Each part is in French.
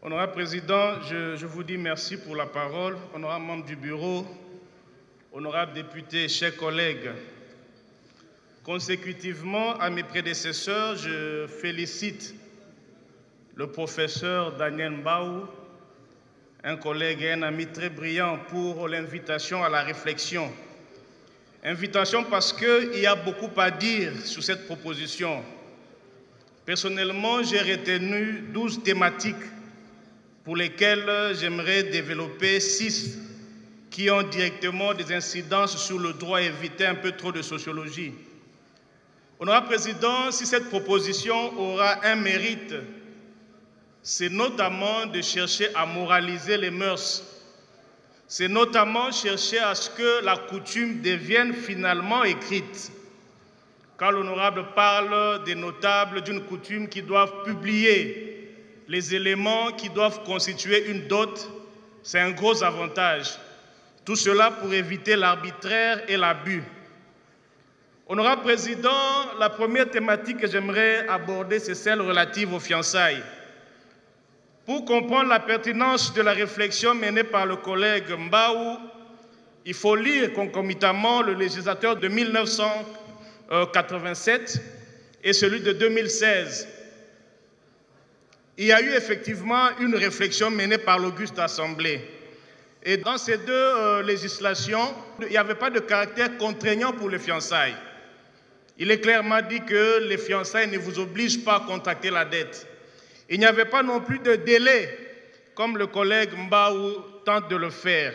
Honorable Président, je vous dis merci pour la parole. Honorable membre du bureau, honorable député, chers collègues, consécutivement à mes prédécesseurs, je félicite le professeur Daniel Mbaou, un collègue et un ami très brillant, pour l'invitation à la réflexion. Invitation parce qu'il y a beaucoup à dire sur cette proposition. Personnellement, j'ai retenu 12 thématiques pour lesquelles j'aimerais développer 6 qui ont directement des incidences sur le droit et éviter un peu trop de sociologie. Honorable Président, si cette proposition aura un mérite, c'est notamment de chercher à moraliser les mœurs. C'est notamment chercher à ce que la coutume devienne finalement écrite. Quand l'honorable parle des notables d'une coutume qui doivent publier les éléments qui doivent constituer une dot, c'est un gros avantage. Tout cela pour éviter l'arbitraire et l'abus. Honorable Président, la première thématique que j'aimerais aborder, c'est celle relative aux fiançailles. Pour comprendre la pertinence de la réflexion menée par le collègue Mbaou, il faut lire concomitamment le législateur de 1987 et celui de 2016. Il y a eu effectivement une réflexion menée par l'Auguste Assemblée. Et dans ces deux législations, il n'y avait pas de caractère contraignant pour les fiançailles. Il est clairement dit que les fiançailles ne vous obligent pas à contracter la dette. Il n'y avait pas non plus de délai, comme le collègue Mbaou tente de le faire.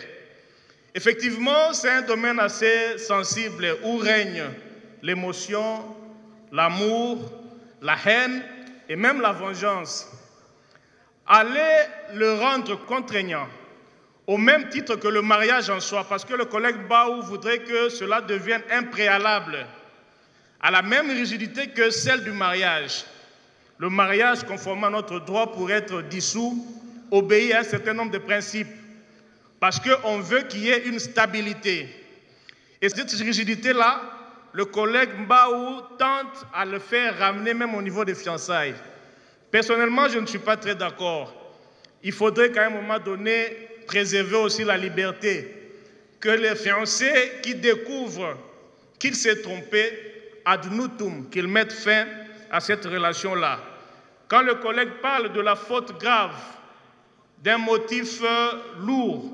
Effectivement, c'est un domaine assez sensible où règne l'émotion, l'amour, la haine et même la vengeance. Allez le rendre contraignant, au même titre que le mariage en soi, parce que le collègue Mbaou voudrait que cela devienne un préalable à la même rigidité que celle du mariage. Le mariage, conformément à notre droit, pour être dissous, obéit à un certain nombre de principes, parce qu'on veut qu'il y ait une stabilité. Et cette rigidité-là, le collègue Mbaou tente à le faire ramener même au niveau des fiançailles. Personnellement, je ne suis pas très d'accord. Il faudrait qu'à un moment donné, préserver aussi la liberté. Que les fiancés qui découvrent qu'il s'est trompé, ad nutum, qu'ils mettent fin à cette relation-là. Quand le collègue parle de la faute grave, d'un motif lourd,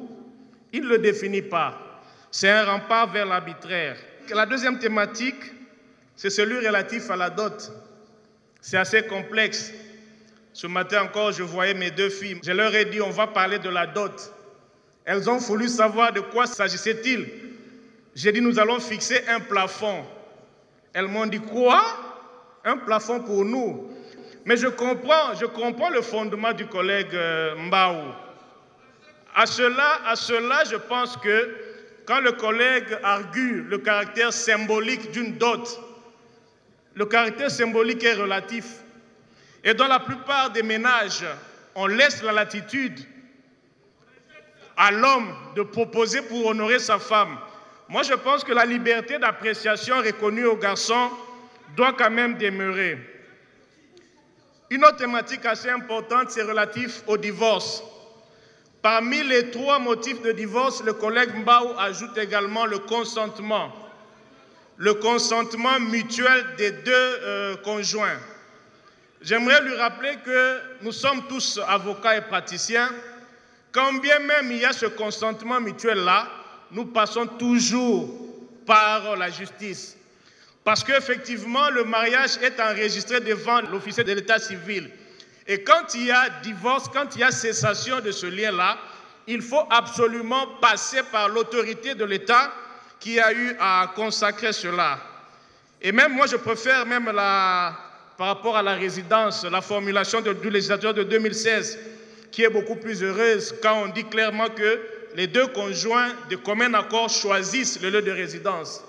il ne le définit pas. C'est un rempart vers l'arbitraire. La deuxième thématique, c'est celui relatif à la dot. C'est assez complexe. Ce matin encore, je voyais mes 2 filles. Je leur ai dit, on va parler de la dot. Elles ont voulu savoir de quoi s'agissait-il. J'ai dit, nous allons fixer un plafond. Elles m'ont dit, quoi? Un plafond pour nous? Mais je comprends le fondement du collègue Mbaou. À cela, je pense que quand le collègue argue le caractère symbolique d'une dot, le caractère symbolique est relatif. Et dans la plupart des ménages, on laisse la latitude à l'homme de proposer pour honorer sa femme. Moi, je pense que la liberté d'appréciation reconnue aux garçons doit quand même demeurer. Une autre thématique assez importante, c'est relatif au divorce. Parmi les 3 motifs de divorce, le collègue Mbaou ajoute également le consentement. Le consentement mutuel des 2 conjoints. J'aimerais lui rappeler que nous sommes tous avocats et praticiens. Quand bien même il y a ce consentement mutuel-là, nous passons toujours par la justice. Parce qu'effectivement, le mariage est enregistré devant l'officier de l'état civil. Et quand il y a divorce, quand il y a cessation de ce lien-là, il faut absolument passer par l'autorité de l'État qui a eu à consacrer cela. Et même moi, je préfère même par rapport à la résidence, la formulation du législateur de 2016, qui est beaucoup plus heureuse quand on dit clairement que les 2 conjoints de commun accord choisissent le lieu de résidence.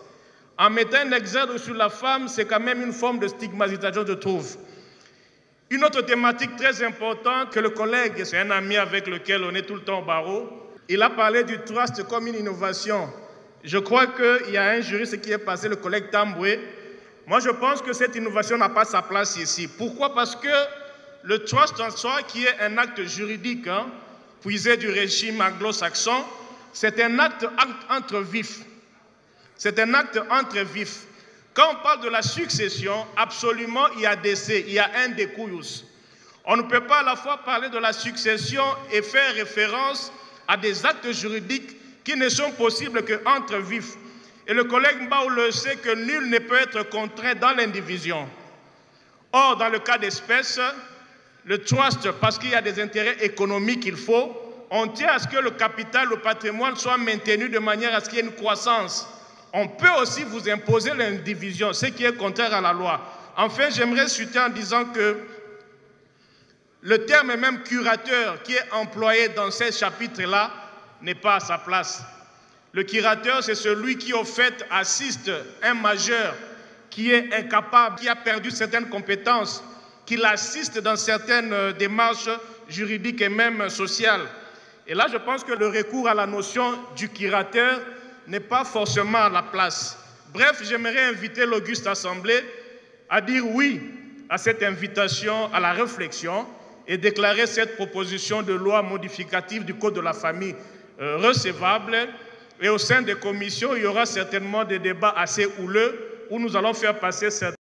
En mettant un exergue sur la femme, c'est quand même une forme de stigmatisation, je trouve. Une autre thématique très importante que le collègue, c'est un ami avec lequel on est tout le temps au barreau, il a parlé du trust comme une innovation. Je crois qu'il y a un juriste qui est passé, le collègue Tamboué. Moi, je pense que cette innovation n'a pas sa place ici. Pourquoi? Parce que le trust en soi, qui est un acte juridique, puisé du régime anglo-saxon, c'est un acte entre vifs. C'est un acte entre vifs. Quand on parle de la succession, absolument, il y a décès, il y a un découillus. On ne peut pas à la fois parler de la succession et faire référence à des actes juridiques qui ne sont possibles qu'entre vifs. Et le collègue Mbao le sait que nul ne peut être contraint dans l'indivision. Or, dans le cas d'espèce, le trust, parce qu'il y a des intérêts économiques qu'il faut, on tient à ce que le capital, le patrimoine soit maintenu de manière à ce qu'il y ait une croissance. On peut aussi vous imposer l'indivision, ce qui est contraire à la loi. Enfin, j'aimerais chuter en disant que le terme même curateur qui est employé dans ces chapitres-là n'est pas à sa place. Le curateur, c'est celui qui, au fait, assiste un majeur qui est incapable, qui a perdu certaines compétences, qui l'assiste dans certaines démarches juridiques et même sociales. Et là, je pense que le recours à la notion du curateur n'est pas forcément à la place. Bref, j'aimerais inviter l'Auguste Assemblée à dire oui à cette invitation à la réflexion et déclarer cette proposition de loi modificative du Code de la famille recevable. Et au sein des commissions, il y aura certainement des débats assez houleux où nous allons faire passer certains